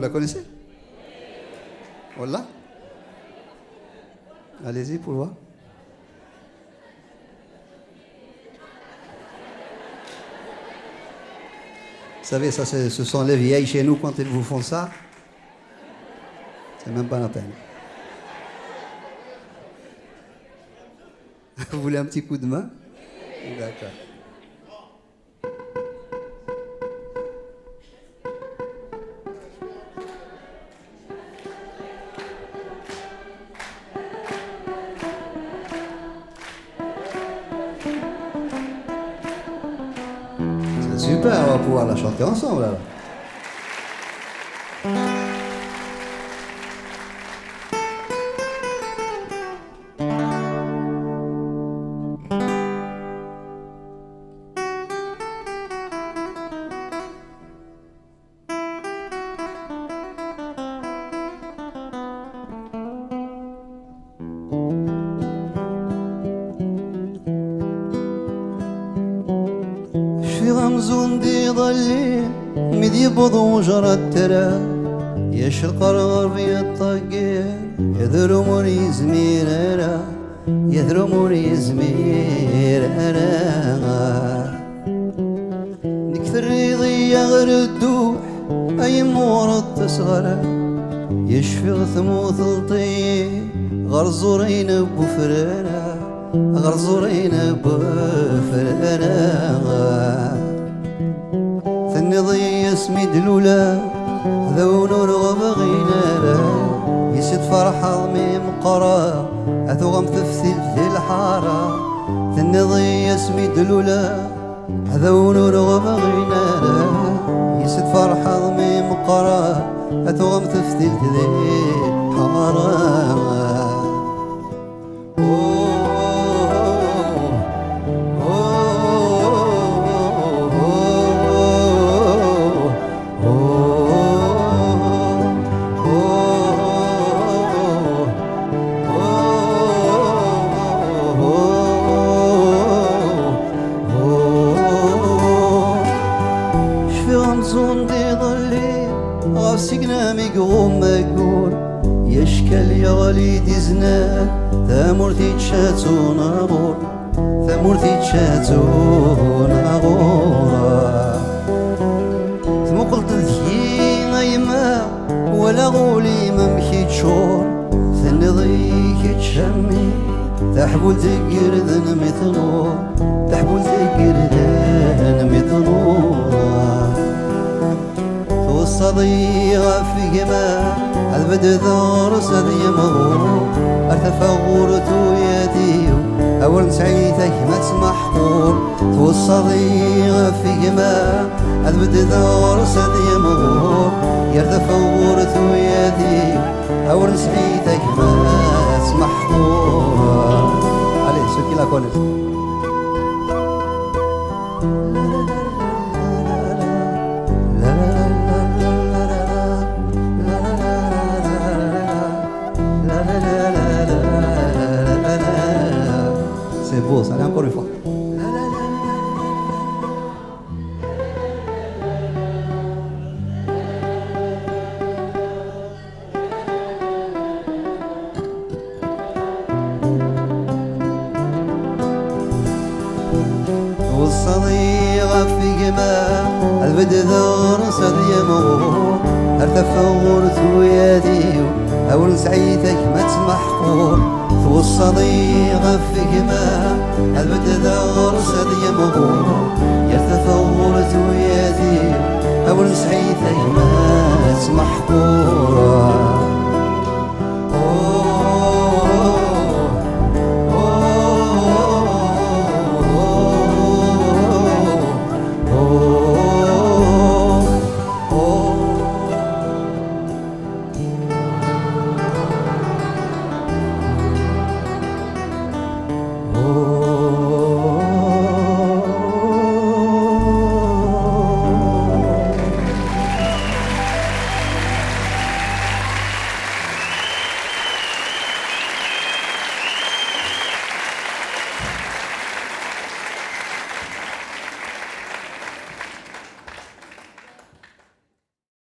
Vous la connaissez? Voilà. Allez-y pour voir. Vous savez, ça, ce sont les vieilles chez nous quand ils vous font ça. C'est même pas la peine. Vous voulez un petit coup de main? D'accord. C'est super, on va pouvoir la chanter ensemble alors. في غمزون دي ضلي مدي بضو جرى ترى يش القرار في الطقير يذرموني زمير أرى يذرموني زمير أرى نكثر يضيع غير الدوح أي مورد تصغر يشفي غثمو ثلطي غرزورين بفرنا غرزورين بفرنا ثني ضي اسمي دلولا ذو نور غبغينا يسد فرح ضمي مقرا أثوغم تفثيل في الحارة ثني ضي اسمي دلولا ذو نور غبغينا يسد فرح ضمي مقرا أثوغم تفثيل في الحارة غمزون دي ضلي غاسقنا ميقوم مقول يشكل يا غليدي زناد ثامورتي تشاتو نغور ثامورتي تشاتو نغور ثم قلت ذكي غيما ولا غولي ما مشيت شور ثني ضيك تشمي تحبول تقر ذن مثنور تحبول تقر ذن مثنور الصديقة في جمال البد ثور صدي مغور ارتفغورت يدي أول سعيتك ما تسمح طول الصديقة في جمال البد ثور صدي مغور يرتفغورت يدي أول سعيتك ما تسمح طول. Allez, ceux qui la connaissent. C'est beau, ça allait encore une fois. والصديقة في جمال البد ثور صدي مغور ارتفغورت ويدي أول سعيتك ما تسمح قول والصديقة في جمال البد ثور صدي مغور يرتفغورت ويدي أول سعيتك ما تسمح قول.